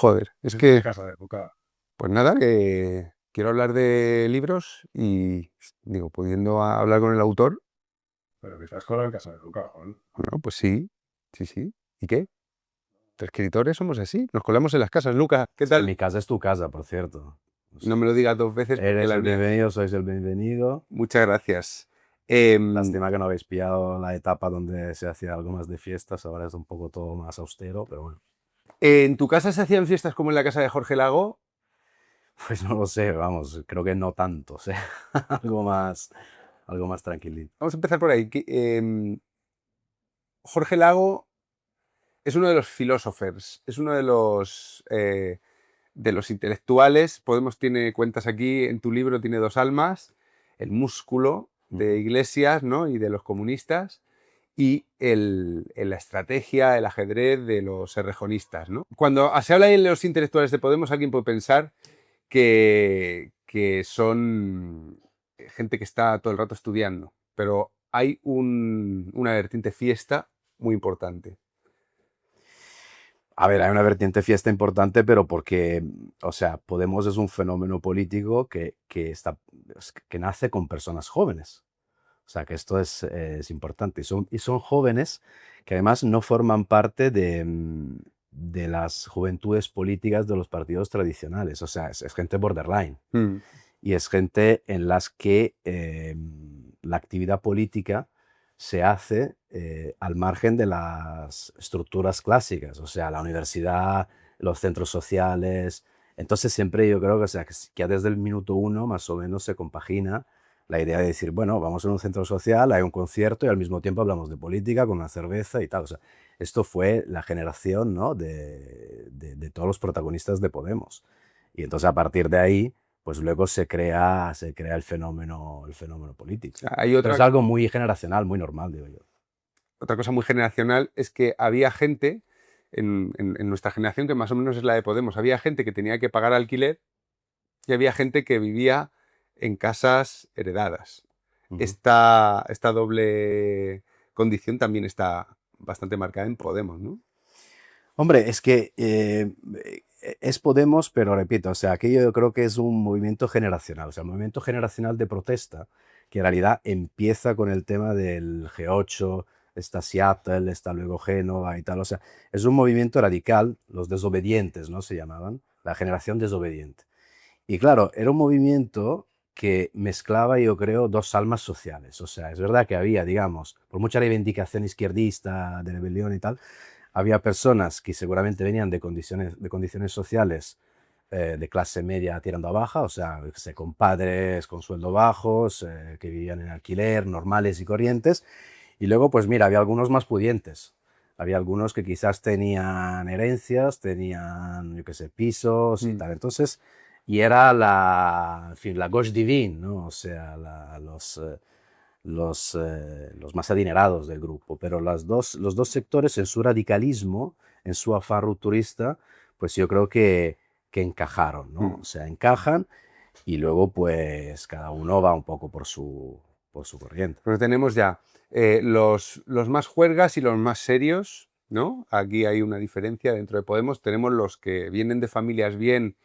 Joder, es Es que, Casa de Época. pues nada, que quiero hablar de libros y, digo, pudiendo hablar con el autor, Pero que estás con en Casa de Época, Juan. bueno, pues sí, sí, sí. ¿Y qué? Los escritores somos así, nos colamos en las casas. Lucas, ¿qué tal? Mi casa es tu casa, por cierto. O No sea, me lo digas dos veces porque eres la el mía. bienvenido, sois el bienvenido. Muchas gracias. Lástima que no habéis pillado la etapa donde se hacía algo más de fiestas, ahora es un poco todo más austero, pero bueno. ¿En tu casa se hacían fiestas como en la casa de Jorge Lago? Pues no lo sé, vamos, creo que no tanto, o sea, algo más tranquilito. Vamos a empezar por ahí. Jorge Lago es uno de los filósofos, es uno de los intelectuales. Podemos tiene cuentas aquí, en tu libro tiene dos almas, el músculo de Iglesias, ¿no? Y de los comunistas, y la estrategia, el ajedrez de los errejonistas, ¿no? Cuando se habla de los intelectuales de Podemos, alguien puede pensar que son gente que está todo el rato estudiando, pero hay una vertiente fiesta muy importante. A ver, hay una vertiente fiesta importante, pero porque, o sea, Podemos es un fenómeno político que nace con personas jóvenes. O sea, que esto es importante. Y son jóvenes que además no forman parte de las juventudes políticas de los partidos tradicionales. O sea, es gente borderline. Mm. Y es gente en las que la actividad política se hace al margen de las estructuras clásicas, o sea, la universidad, los centros sociales. Entonces siempre yo creo que, o sea, que ya desde el minuto uno más o menos se compagina la idea de decir, bueno, vamos a un centro social, hay un concierto y al mismo tiempo hablamos de política con una cerveza y tal. O sea, esto fue la generación, ¿no? de todos los protagonistas de Podemos. Y entonces a partir de ahí pues luego se crea el fenómeno político. Hay Pero es algo muy generacional, muy normal, digo yo. otra cosa muy generacional, es que había gente en nuestra generación, que más o menos es la de Podemos, había gente que tenía que pagar alquiler y había gente que vivía en casas heredadas. Esta doble condición también está bastante marcada en Podemos, ¿no? Hombre, es que es Podemos, pero repito, o sea, aquello yo creo que es un movimiento generacional, o sea, un movimiento generacional de protesta, que en realidad empieza con el tema del G8, está Seattle, está luego Génova y tal, o sea, es un movimiento radical, los desobedientes, ¿no? Se llamaban, la generación desobediente. Y claro, era un movimiento que mezclaba, yo creo, dos almas sociales. O sea, es verdad que había, digamos, por mucha reivindicación izquierdista, de rebelión y tal, había personas que seguramente venían de condiciones sociales de clase media tirando a baja, o sea, yo qué sé, con padres con sueldo bajos, que vivían en alquiler, normales y corrientes. Y luego, pues mira, había algunos más pudientes. Había algunos que quizás tenían herencias, tenían, yo qué sé, pisos y tal. Entonces, y era en fin, la gauche divine, ¿no? O sea, los más adinerados del grupo. Pero los dos sectores, en su radicalismo, en su afán rupturista, pues yo creo que encajaron, ¿no? O sea, encajan y luego pues cada uno va un poco por su corriente. Pero tenemos ya los más juergas y los más serios, ¿no? Aquí hay una diferencia dentro de Podemos. Tenemos los que vienen de familias bien,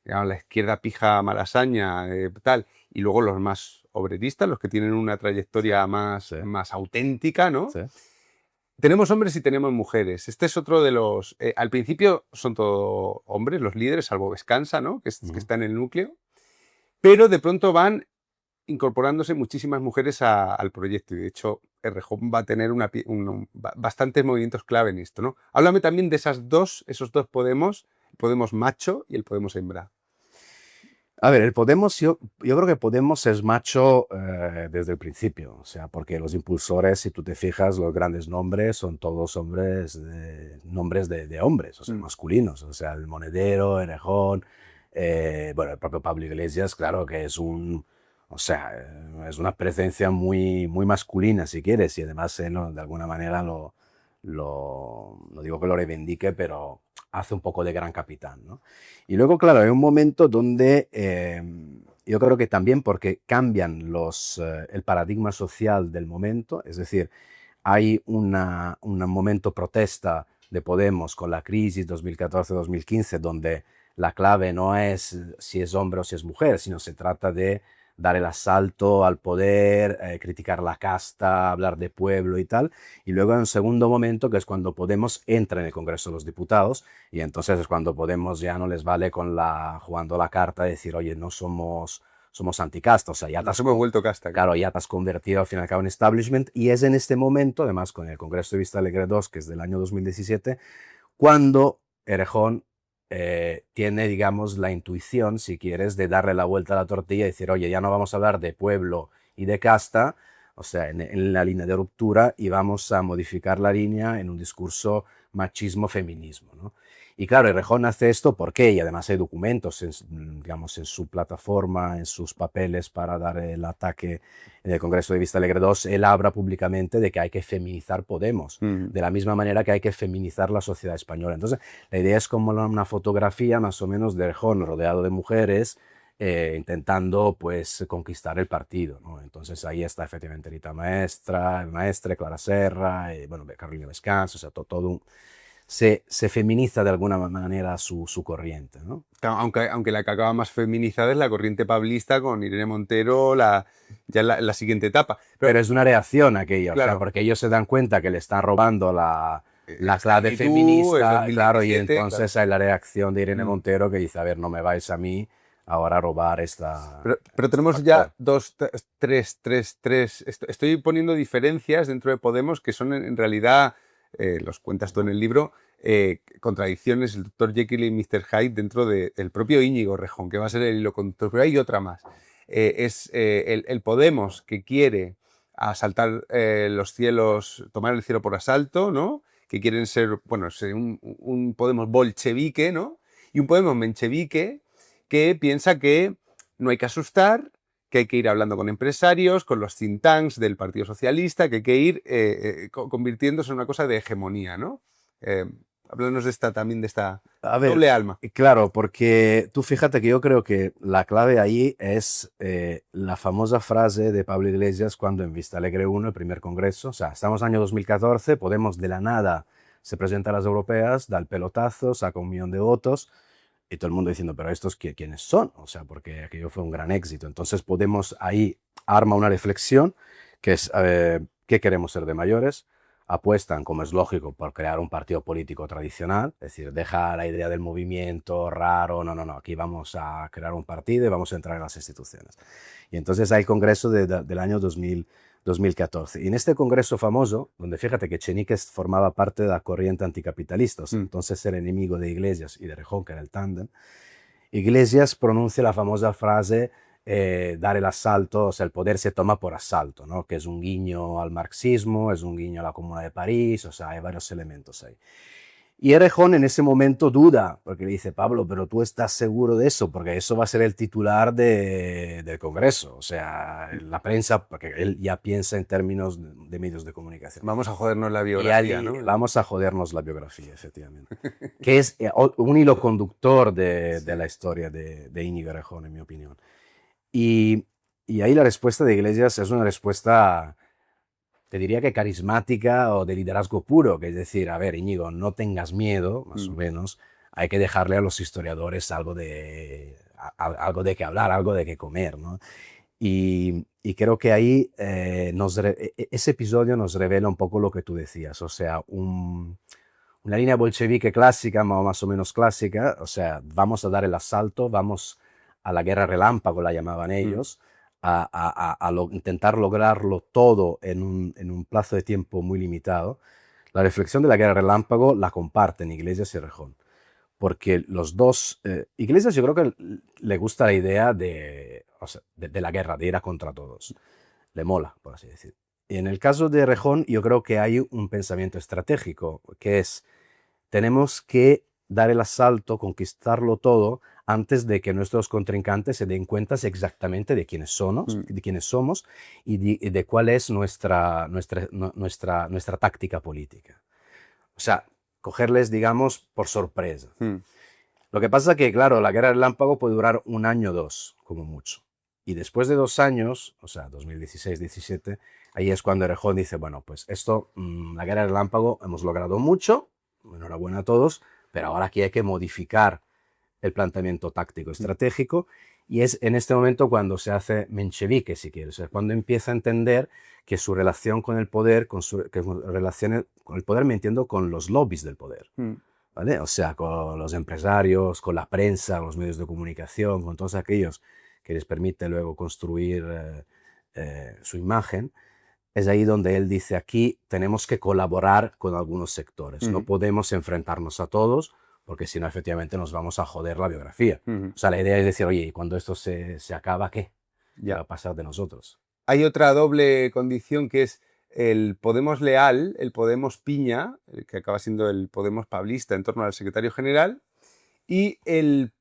digamos, la izquierda pija malasaña, tal, y luego los más obreristas, los que tienen una trayectoria más auténtica, ¿no? Sí. Tenemos hombres y tenemos mujeres. Este es otro de los... al principio son todo hombres, los líderes, salvo Vescansa, ¿no? Que está en el núcleo. Pero de pronto van incorporándose muchísimas mujeres al proyecto, y de hecho Errejón va a tener bastantes movimientos clave en esto, ¿no? Háblame también de esos dos Podemos, el Podemos macho y el Podemos hembra. A ver, el Podemos, yo creo que Podemos es macho desde el principio, o sea, porque los impulsores, si tú te fijas, los grandes nombres son todos nombres de hombres, o sea, masculinos, o sea, el Monedero, Errejón, bueno, el propio Pablo Iglesias, claro que o sea, es una presencia muy, muy masculina, si quieres, y además ¿no? de alguna manera no digo que lo reivindique, pero hace un poco de gran capitán, ¿no? Y luego, claro, hay un momento donde yo creo que también porque cambian el paradigma social del momento, es decir, hay un momento protesta de Podemos con la crisis 2014-2015, donde la clave no es si es hombre o si es mujer, sino se trata de dar el asalto al poder, criticar la casta, hablar de pueblo y tal. Y luego en un segundo momento, que es cuando Podemos entra en el Congreso de los Diputados, y entonces es cuando Podemos ya no les vale jugando la carta, de decir, oye, no somos anticasta, o sea, ya Nos hemos vuelto casta. claro, ya te has convertido al fin y al cabo en establishment, y es en este momento, además con el Congreso de Vista Alegre II, que es del año 2017, cuando Errejón tiene, digamos, la intuición, si quieres, de darle la vuelta a la tortilla y decir, oye, ya no vamos a hablar de pueblo y de casta, o sea, en la línea de ruptura, y vamos a modificar la línea en un discurso machismo-feminismo, ¿no? Y claro, Errejón hace esto porque, y además hay documentos, digamos, en su plataforma, en sus papeles para dar el ataque en el Congreso de Vista Alegre II, él habla públicamente de que hay que feminizar Podemos, de la misma manera que hay que feminizar la sociedad española. Entonces, la idea es como una fotografía más o menos de Errejón rodeado de mujeres, intentando pues conquistar el partido, ¿no? Entonces ahí está efectivamente Rita Maestre, Clara Serra, bueno, Carolina Vescans, o sea, todo un... Se feminiza de alguna manera su corriente, ¿no? Aunque la que acaba más feminizada es la corriente pablista con Irene Montero, ya la siguiente etapa. Pero es una reacción a aquello, claro, o sea, porque ellos se dan cuenta que le están robando la clave tú, feminista, el claro, y 2017, entonces hay la reacción de Irene Montero que dice, a ver, no me vais a mí ahora a robar esta... Pero tenemos ya tres. Estoy poniendo diferencias dentro de Podemos que son en realidad, los cuentas tú en el libro, contradicciones, el Dr. Jekyll y Mr. Hyde dentro del propio Íñigo Errejón, que va a ser el hilo conductor. Pero hay otra más. Es el Podemos que quiere asaltar los cielos, tomar el cielo por asalto, ¿no? Que quieren ser, bueno, ser un Podemos bolchevique, ¿no? Y un Podemos menchevique que piensa que no hay que asustar, que hay que ir hablando con empresarios, con los think tanks del Partido Socialista, que hay que ir convirtiéndose en una cosa de hegemonía, ¿no? Háblanos también de esta doble alma. Claro, porque tú fíjate que yo creo que la clave ahí es la famosa frase de Pablo Iglesias cuando en Vista Alegre 1, el primer congreso, o sea, estamos en el año 2014, Podemos de la nada se presenta a las europeas, da el pelotazo, saca 1 millón de votos, y todo el mundo diciendo, pero estos quiénes son, o sea, porque aquello fue un gran éxito. Entonces Podemos ahí arma una reflexión que es, ¿qué queremos ser de mayores? Apuestan, como es lógico, por crear un partido político tradicional, es decir, deja la idea del movimiento raro, no, aquí vamos a crear un partido y vamos a entrar en las instituciones. Y entonces hay el Congreso del año 2014. Y en este congreso famoso, donde fíjate que Echenique formaba parte de la corriente anticapitalista, entonces era enemigo de Iglesias y de Errejón, que era el tándem, Iglesias pronuncia la famosa frase dar el asalto, o sea, el poder se toma por asalto, ¿no? Que es un guiño al marxismo, es un guiño a la Comuna de París, o sea, hay varios elementos ahí. Y Errejón en ese momento duda, porque le dice, Pablo, pero tú estás seguro de eso, porque eso va a ser el titular del Congreso, o sea, la prensa, porque él ya piensa en términos de medios de comunicación. Vamos a jodernos la biografía, ¿no? Vamos a jodernos la biografía, efectivamente. Que es un hilo conductor de la historia de Íñigo Errejón, en mi opinión. Y ahí la respuesta de Iglesias es una respuesta, te diría que carismática o de liderazgo puro, que es decir, a ver, Íñigo, no tengas miedo, más o menos, hay que dejarle a los historiadores algo de qué hablar, algo de qué comer, ¿no? Y creo que ahí ese episodio nos revela un poco lo que tú decías, o sea, una línea bolchevique clásica, más o menos clásica, o sea, vamos a dar el asalto, vamos a la guerra relámpago, la llamaban ellos, intentar lograrlo todo en un plazo de tiempo muy limitado. La reflexión de la guerra relámpago la comparten Iglesias y Errejón, porque los dos, Iglesias yo creo que le gusta la idea de la guerra, de ir a contra todos, le mola, por así decir. Y en el caso de Errejón yo creo que hay un pensamiento estratégico, que es, tenemos que dar el asalto, conquistarlo todo, antes de que nuestros contrincantes se den cuenta exactamente de quiénes somos y de cuál es nuestra táctica política. O sea, cogerles, digamos, por sorpresa. Lo que pasa es que, claro, la guerra del relámpago puede durar 1 año o 2, como mucho. Y después de 2 años, o sea, 2016-17, ahí es cuando Errejón dice, bueno, pues esto, la guerra del relámpago, hemos logrado mucho, enhorabuena a todos, pero ahora aquí hay que modificar el planteamiento táctico estratégico, y es en este momento cuando se hace menchevique, si quieres, o sea, cuando empieza a entender que su relación con el poder, que relaciones con el poder, me entiendo, con los lobbies del poder, ¿vale? O sea, con los empresarios, con la prensa, con los medios de comunicación, con todos aquellos que les permite luego construir su imagen. Es ahí donde él dice, aquí tenemos que colaborar con algunos sectores, no podemos enfrentarnos a todos, porque si no, efectivamente, nos vamos a joder la biografía. O sea, la idea es decir, oye, y cuando esto se acaba, ¿qué? ¿Qué va a pasar de nosotros? Hay otra doble condición que es el Podemos leal, el Podemos piña, que acaba siendo el Podemos pablista en torno al secretario general, y el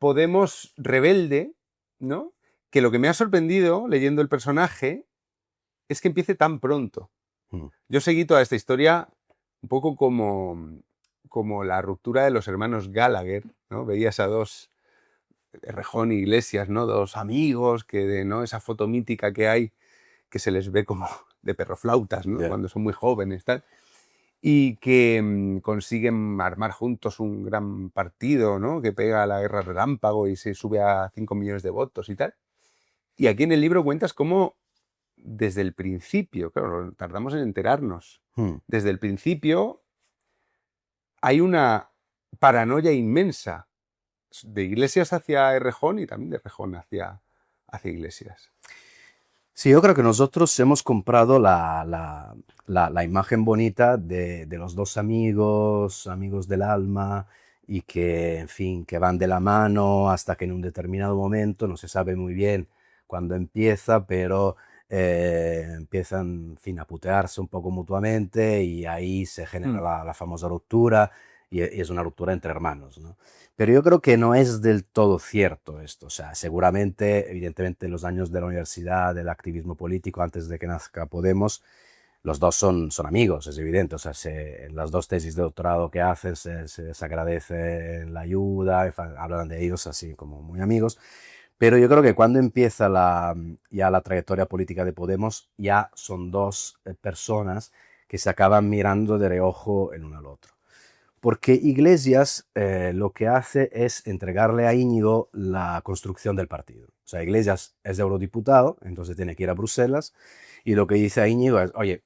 Podemos rebelde, ¿no? Que lo que me ha sorprendido leyendo el personaje es que empiece tan pronto. Yo seguí toda esta historia un poco como la ruptura de los hermanos Gallagher, ¿no? Veías a dos, Errejón y Iglesias, ¿no? Dos amigos, ¿no? Esa foto mítica que hay, que se les ve como de perroflautas, ¿no? Cuando son muy jóvenes, tal. Y que consiguen armar juntos un gran partido, ¿no? Que pega a la guerra relámpago y se sube a 5 millones de votos y tal. Y aquí en el libro cuentas cómo desde el principio, claro, tardamos en enterarnos, desde el principio hay una paranoia inmensa de Iglesias hacia Errejón y también de Errejón hacia Iglesias. Sí, yo creo que nosotros hemos comprado la imagen bonita de los dos amigos del alma, y que, en fin, que van de la mano hasta que en un determinado momento, no se sabe muy bien cuándo empieza, pero empiezan, en fin, a putearse un poco mutuamente, y ahí se genera la famosa ruptura, y es una ruptura entre hermanos, ¿no? Pero yo creo que no es del todo cierto esto. O sea, seguramente, evidentemente, en los años de la universidad, del activismo político, antes de que nazca Podemos, los dos son amigos, es evidente. O sea, en las dos tesis de doctorado que hacen se agradece la ayuda, hablan de ellos así como muy amigos. Pero yo creo que cuando empieza ya la trayectoria política de Podemos, ya son dos personas que se acaban mirando de reojo el uno al otro. Porque Iglesias lo que hace es entregarle a Íñigo la construcción del partido. O sea, Iglesias es eurodiputado, entonces tiene que ir a Bruselas, y lo que dice a Íñigo es, oye,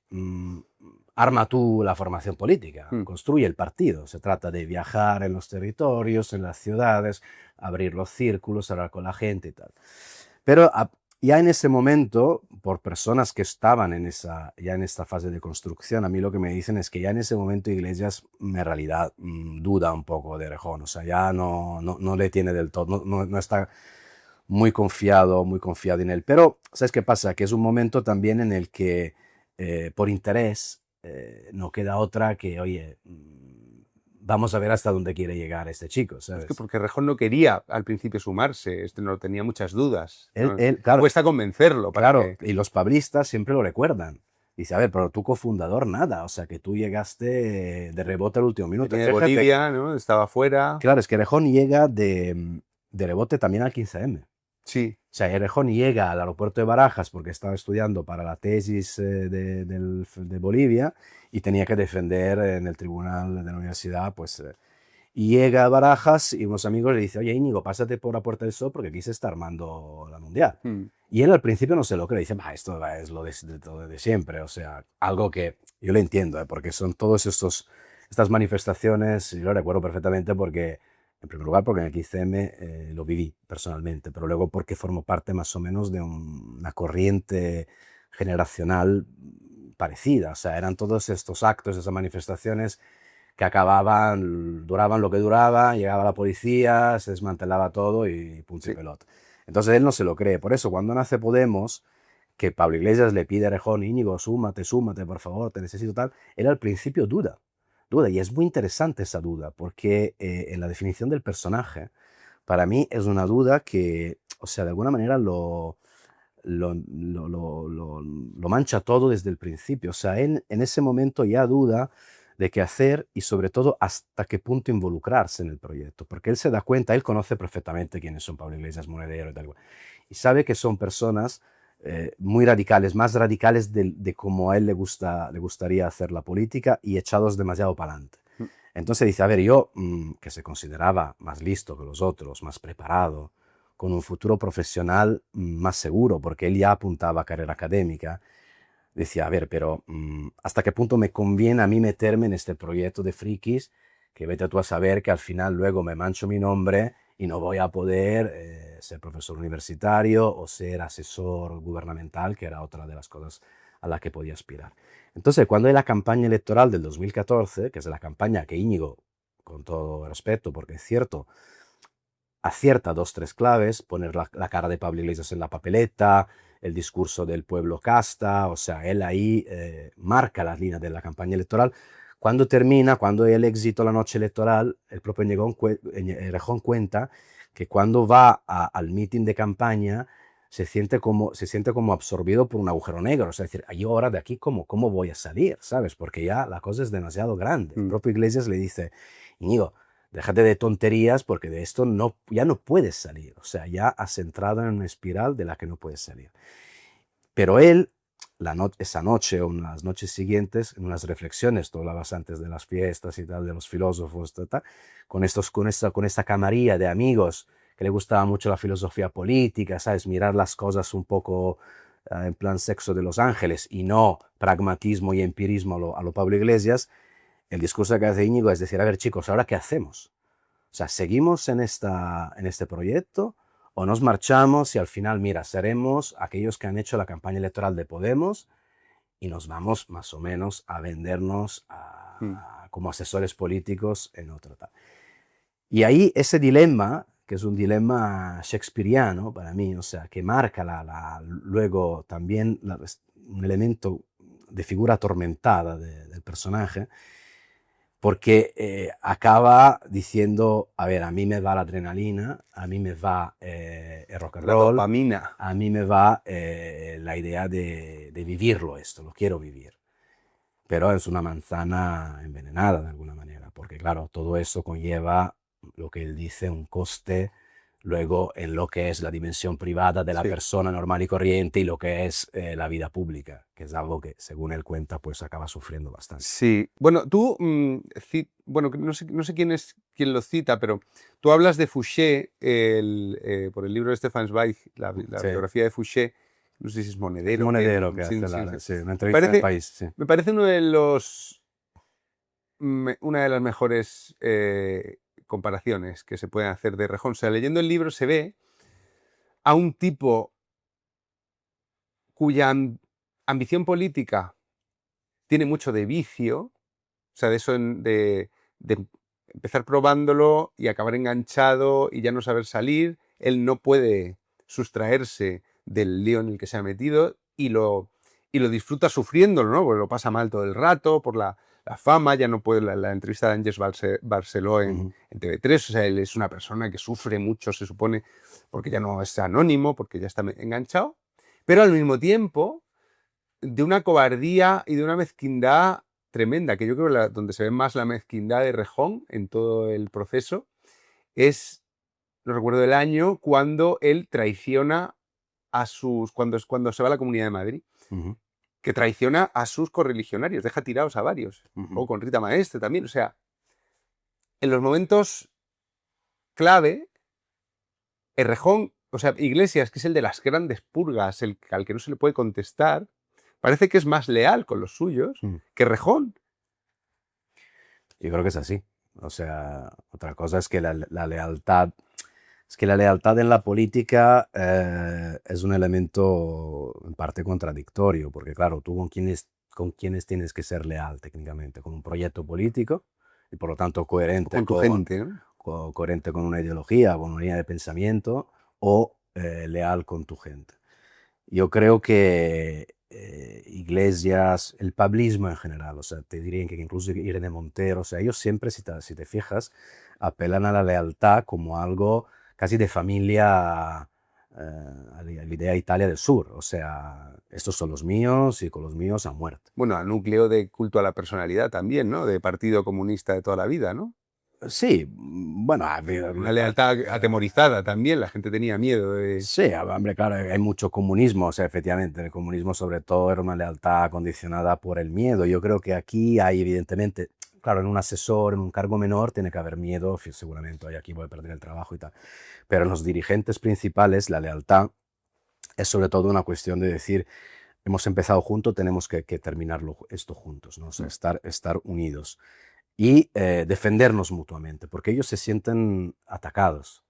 arma tú la formación política, construye el partido. Se trata de viajar en los territorios, en las ciudades, abrir los círculos, hablar con la gente y tal. Pero ya en ese momento, por personas que estaban ya en esta fase de construcción, a mí lo que me dicen es que ya en ese momento Iglesias en realidad duda un poco de Errejón. O sea, ya no le tiene del todo, no está muy confiado en él. Pero, ¿sabes qué pasa? Que es un momento también en el que, por interés, no queda otra que, oye, vamos a ver hasta dónde quiere llegar este chico, ¿sabes? Es que porque Errejón no quería al principio sumarse, no tenía muchas dudas. Él, claro, cuesta convencerlo. Claro, y los pablistas siempre lo recuerdan. Dice, a ver, pero tú cofundador nada, o sea, que tú llegaste de rebote al último minuto. De Bolivia, ¿no? Estaba fuera. Claro, es que Errejón llega de rebote también al 15M. Sí. O sea, Errejón llega al aeropuerto de Barajas porque estaba estudiando para la tesis de Bolivia, y tenía que defender en el tribunal de la universidad, pues... y llega a Barajas y unos amigos le dicen, oye, Íñigo, pásate por la Puerta del Sol porque aquí se está armando la Mundial. Y él al principio no se lo cree, dice, esto es lo de siempre. O sea, algo que yo lo entiendo, porque son todas estas manifestaciones, y lo recuerdo perfectamente porque, en primer lugar, porque en el 15M lo viví personalmente, pero luego porque formo parte más o menos de una corriente generacional parecida. O sea, eran todos estos actos, esas manifestaciones que duraban lo que duraba, llegaba la policía, se desmantelaba todo y punto y pelota. Entonces él no se lo cree. Por eso, cuando nace Podemos, que Pablo Iglesias le pide a Errejón, Íñigo, súmate, por favor, te necesito tal, él al principio duda. Y es muy interesante esa duda, porque en la definición del personaje, para mí es una duda que, o sea, de alguna manera lo mancha todo desde el principio. O sea, él en ese momento ya duda de qué hacer y, sobre todo, hasta qué punto involucrarse en el proyecto, porque él se da cuenta, él conoce perfectamente quiénes son Pablo Iglesias, Monedero y tal, y sabe que son personas muy radicales, más radicales de como a él le gustaría hacer la política, y echados demasiado para adelante. Entonces dice, a ver, yo, que se consideraba más listo que los otros, más preparado, con un futuro profesional más seguro, porque él ya apuntaba a carrera académica, decía, a ver, pero ¿hasta qué punto me conviene a mí meterme en este proyecto de frikis que vete tú a saber que al final luego me mancho mi nombre y no voy a poder ser profesor universitario o ser asesor gubernamental, que era otra de las cosas a la que podía aspirar? Entonces, cuando hay la campaña electoral del 2014, que es la campaña que Íñigo, con todo respeto, porque es cierto, acierta dos, tres claves, poner la cara de Pablo Iglesias en la papeleta, el discurso del pueblo casta, o sea, él ahí marca las líneas de la campaña electoral. Cuando termina, cuando hay el éxito la noche electoral, el propio Errejón cuenta que cuando va al meeting de campaña se siente como absorbido por un agujero negro. O sea, es decir, yo ahora de aquí, ¿cómo voy a salir? ¿Sabes? Porque ya la cosa es demasiado grande. El propio Iglesias le dice, Íñigo, déjate de tonterías porque de esto ya no puedes salir. O sea, ya has entrado en una espiral de la que no puedes salir. Pero él, esa noche o las noches siguientes, en unas reflexiones, tú hablabas antes de las fiestas y tal, de los filósofos, tal, con esta camarilla de amigos que le gustaba mucho la filosofía política, ¿sabes? Mirar las cosas un poco en plan sexo de los ángeles y no pragmatismo y empirismo a lo Pablo Iglesias. El discurso que hace Íñigo es decir, a ver chicos, ¿ahora qué hacemos? O sea, ¿seguimos en este proyecto o nos marchamos y al final, mira, seremos aquellos que han hecho la campaña electoral de Podemos y nos vamos más o menos a vendernos como asesores políticos en otro tal? Y ahí ese dilema, que es un dilema shakespeariano para mí, o sea, que marca luego también un elemento de figura atormentada del personaje, porque acaba diciendo, a ver, a mí me va la adrenalina, a mí me va el rock and La roll, dopamina. a mí me va la idea de vivirlo esto, lo quiero vivir. Pero es una manzana envenenada de alguna manera, porque claro, todo eso conlleva lo que él dice, un coste luego en lo que es la dimensión privada de la Sí. persona normal y corriente y lo que es la vida pública, que es algo que, según él cuenta, pues acaba sufriendo bastante. Sí. Bueno, tú, bueno, no sé quién lo cita, pero tú hablas de Fouché por el libro de Stefan Zweig, la Sí. biografía de Fouché, no sé si es Monedero. Es Monedero que sí, hace sí, sí. una entrevista en el país. Sí. Me parece una de las mejores comparaciones que se pueden hacer de Rejón. O sea, leyendo el libro se ve a un tipo cuya ambición política tiene mucho de vicio, o sea, de eso de empezar probándolo y acabar enganchado y ya no saber salir. Él no puede sustraerse del lío en el que se ha metido y lo disfruta sufriéndolo, ¿no? Porque lo pasa mal todo el rato por la fama, ya no puede, la entrevista de Ángeles Barceló en TV3, o sea, él es una persona que sufre mucho, se supone, porque ya no es anónimo, porque ya está enganchado, pero al mismo tiempo de una cobardía y de una mezquindad tremenda, que yo creo que donde se ve más la mezquindad de Rejón en todo el proceso es, no recuerdo el año, cuando él traiciona cuando se va a la Comunidad de Madrid, que traiciona a sus correligionarios, deja tirados a varios, o con Rita Maestre también, o sea, en los momentos clave, Errejón, o sea, Iglesias, que es el de las grandes purgas, al que no se le puede contestar, parece que es más leal con los suyos que Rejón. Yo creo que es así. O sea, otra cosa es que la lealtad, la lealtad en la política es un elemento en parte contradictorio, porque claro, tú con quiénes tienes que ser leal técnicamente, con un proyecto político y por lo tanto coherente con tu gente, ¿no? coherente con una ideología, con una línea de pensamiento, o leal con tu gente. Yo creo que Iglesias, el pablismo en general, o sea, te diría que incluso Irene Montero, o sea, ellos siempre, si te fijas, apelan a la lealtad como algo casi de familia, a la idea Italia del Sur, o sea, estos son los míos y con los míos a muerte. Bueno, a núcleo de culto a la personalidad también, ¿no? De Partido Comunista de toda la vida, ¿no? Sí, bueno, Una lealtad atemorizada también, la gente tenía miedo de... Sí, hombre, claro, hay mucho comunismo, o sea, efectivamente, el comunismo sobre todo era una lealtad condicionada por el miedo. Yo creo que aquí hay evidentemente, claro, en un asesor, en un cargo menor, tiene que haber miedo, seguramente, oye, aquí voy a perder el trabajo y tal. Pero en los dirigentes principales, la lealtad es sobre todo una cuestión de decir, hemos empezado juntos, tenemos que terminarlo esto juntos, ¿no? O sea, estar unidos y defendernos mutuamente, porque ellos se sienten atacados.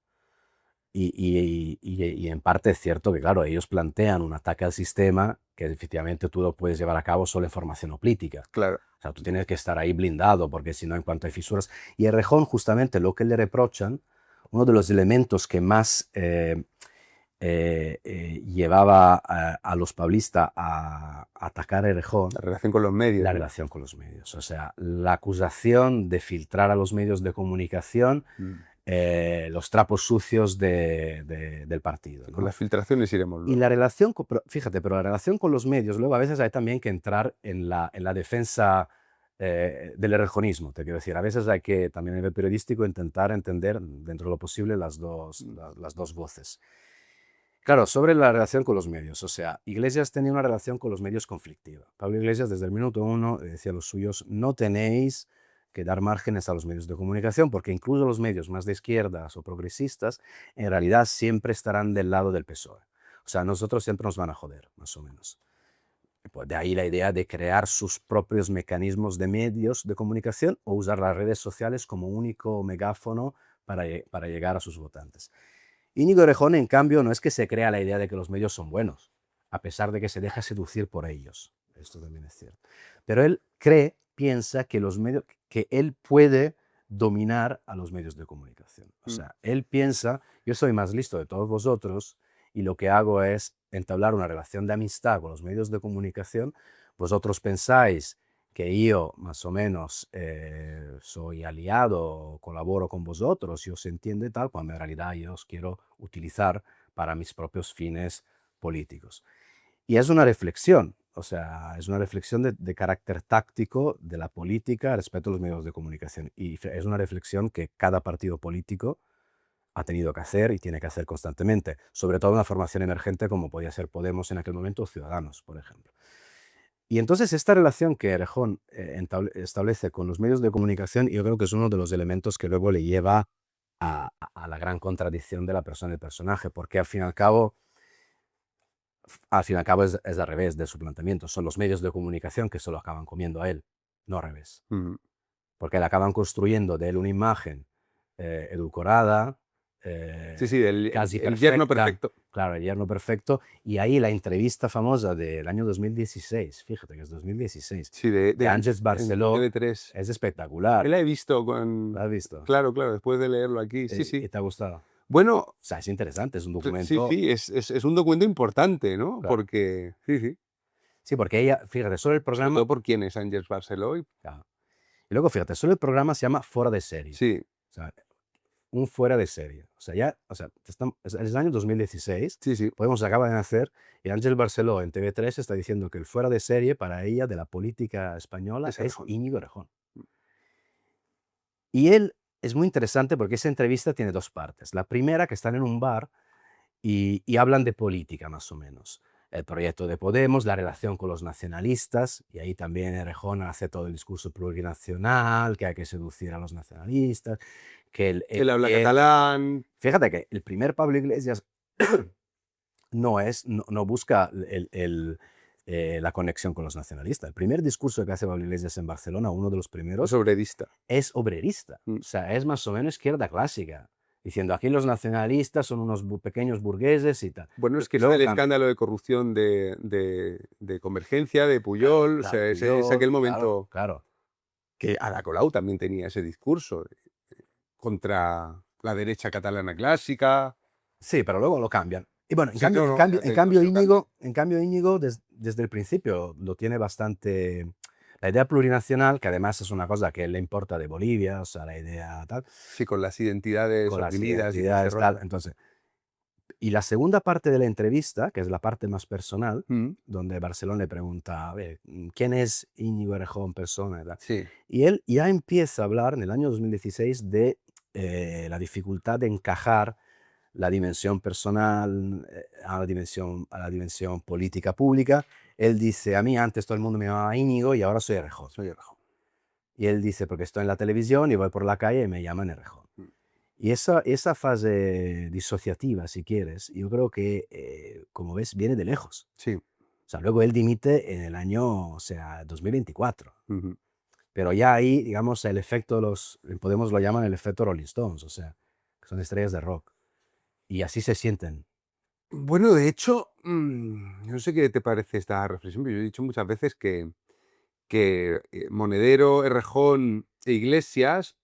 Y en parte es cierto que, claro, ellos plantean un ataque al sistema que efectivamente tú lo puedes llevar a cabo solo en formación política. Claro. O sea, tú tienes que estar ahí blindado, porque si no, en cuanto hay fisuras... Y Errejón, justamente, lo que le reprochan, uno de los elementos que más llevaba a los paulistas a atacar a Errejón, La relación con los medios. la ¿no? relación con los medios. O sea, la acusación de filtrar a los medios de comunicación los trapos sucios del partido, ¿no? Con las filtraciones iremos Y luego. la relación, fíjate, pero la relación con los medios, luego a veces hay también que entrar en la defensa del errejonismo, te quiero decir. A veces hay que, también a nivel periodístico, intentar entender dentro de lo posible las dos voces. Claro, sobre la relación con los medios, o sea, Iglesias tenía una relación con los medios conflictiva. Pablo Iglesias desde el minuto uno decía a los suyos, no tenéis que dar márgenes a los medios de comunicación, porque incluso los medios más de izquierdas o progresistas en realidad siempre estarán del lado del PSOE. O sea, nosotros siempre nos van a joder, más o menos. Pues de ahí la idea de crear sus propios mecanismos de medios de comunicación o usar las redes sociales como único megáfono para llegar a sus votantes. Íñigo Errejón, en cambio, no es que se crea la idea de que los medios son buenos, a pesar de que se deja seducir por ellos. Esto también es cierto. Pero él piensa que los medios, que él puede dominar a los medios de comunicación. O sea, él piensa, yo soy más listo de todos vosotros y lo que hago es entablar una relación de amistad con los medios de comunicación. Vosotros pensáis que yo más o menos soy aliado, colaboro con vosotros y os entiende tal, cuando en realidad yo os quiero utilizar para mis propios fines políticos. Y es una reflexión, o sea, es una reflexión de carácter táctico de la política respecto a los medios de comunicación. Y es una reflexión que cada partido político ha tenido que hacer y tiene que hacer constantemente, sobre todo una formación emergente como podía ser Podemos en aquel momento o Ciudadanos, por ejemplo. Y entonces esta relación que Errejón establece con los medios de comunicación, yo creo que es uno de los elementos que luego le lleva a la gran contradicción de la persona y el personaje, porque al fin y al cabo es al revés de su planteamiento. Son los medios de comunicación que se lo acaban comiendo a él, no al revés. Porque le acaban construyendo de él una imagen edulcorada, Sí, del casi el yerno perfecto. Claro, el yerno perfecto. Y ahí la entrevista famosa del año 2016, fíjate que es 2016, Sí, de Àngels Barceló, TV3. es espectacular. La he visto con... ¿La has visto? Claro, después de leerlo aquí. Sí, sí. ¿Y te ha gustado? Bueno, O sea, es interesante, es un sí, documento... sí, es un documento importante, ¿no? Claro. Porque, sí. Sí, porque ella, fíjate, solo el Sobre programa... todo por quién es Àngels Barceló. Claro. Y luego, fíjate, solo el programa se llama Fuera de Serie. Sí. O sea, un fuera de serie. O sea, es el año 2016, Sí. Podemos acaba de nacer, y Àngels Barceló en TV3 está diciendo que el fuera de serie para ella de la política española es Íñigo Errejón. Y él es muy interesante porque esa entrevista tiene dos partes. La primera, que están en un bar y hablan de política, más o menos. El proyecto de Podemos, la relación con los nacionalistas, y ahí también Errejón hace todo el discurso plurinacional, que hay que seducir a los nacionalistas, que él habla catalán. Fíjate que el primer Pablo Iglesias no busca la conexión con los nacionalistas. El primer discurso que hace Pablo Iglesias en Barcelona, uno de los primeros, es obrerista. O sea, es más o menos izquierda clásica, diciendo aquí los nacionalistas son unos pequeños burgueses y tal. Bueno, es que luego el escándalo de corrupción de Convergencia, de Puyol, Claro, o sea, es aquel momento... Claro. Que Ada Colau también tenía ese discurso contra la derecha catalana clásica. Sí, pero luego lo cambian. Y bueno, Sí, en cambio Íñigo desde el principio lo tiene bastante... La idea plurinacional, que además es una cosa que le importa de Bolivia, o sea, la idea tal... Sí, con las identidades oprimidas y tal. Entonces, y la segunda parte de la entrevista, que es la parte más personal, donde Barceló le pregunta, a ver, ¿quién es Íñigo Errejón persona? Y tal. Sí. Y él ya empieza a hablar en el año 2016 de la dificultad de encajar la dimensión personal a la dimensión política pública. Él dice, a mí antes todo el mundo me llamaba Íñigo y ahora soy Errejón. Y él dice, porque estoy en la televisión y voy por la calle y me llaman Errejón. Y esa fase disociativa, si quieres, yo creo que, como ves, viene de lejos. Sí. O sea, luego él dimite en el año, o sea, 2024. Ujú. Pero ya ahí, digamos, el efecto, Podemos lo llaman el efecto Rolling Stones, o sea, que son estrellas de rock. Y así se sienten. Bueno, de hecho, no sé qué te parece esta reflexión, pero yo he dicho muchas veces que Monedero, Errejón e Iglesias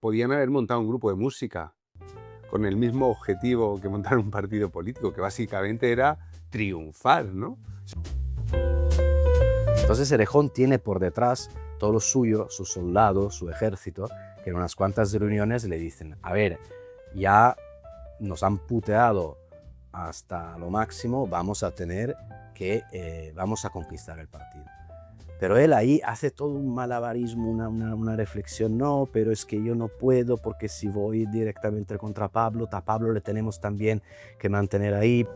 podían haber montado un grupo de música con el mismo objetivo que montar un partido político, que básicamente era triunfar, ¿no? Entonces Errejón tiene por detrás todo lo suyo, sus soldados, su ejército, que en unas cuantas reuniones le dicen, a ver, ya nos han puteado hasta lo máximo, vamos a conquistar el partido. Pero él ahí hace todo un malabarismo, una reflexión, no, pero es que yo no puedo porque si voy directamente contra Pablo, a Pablo le tenemos también que mantener ahí.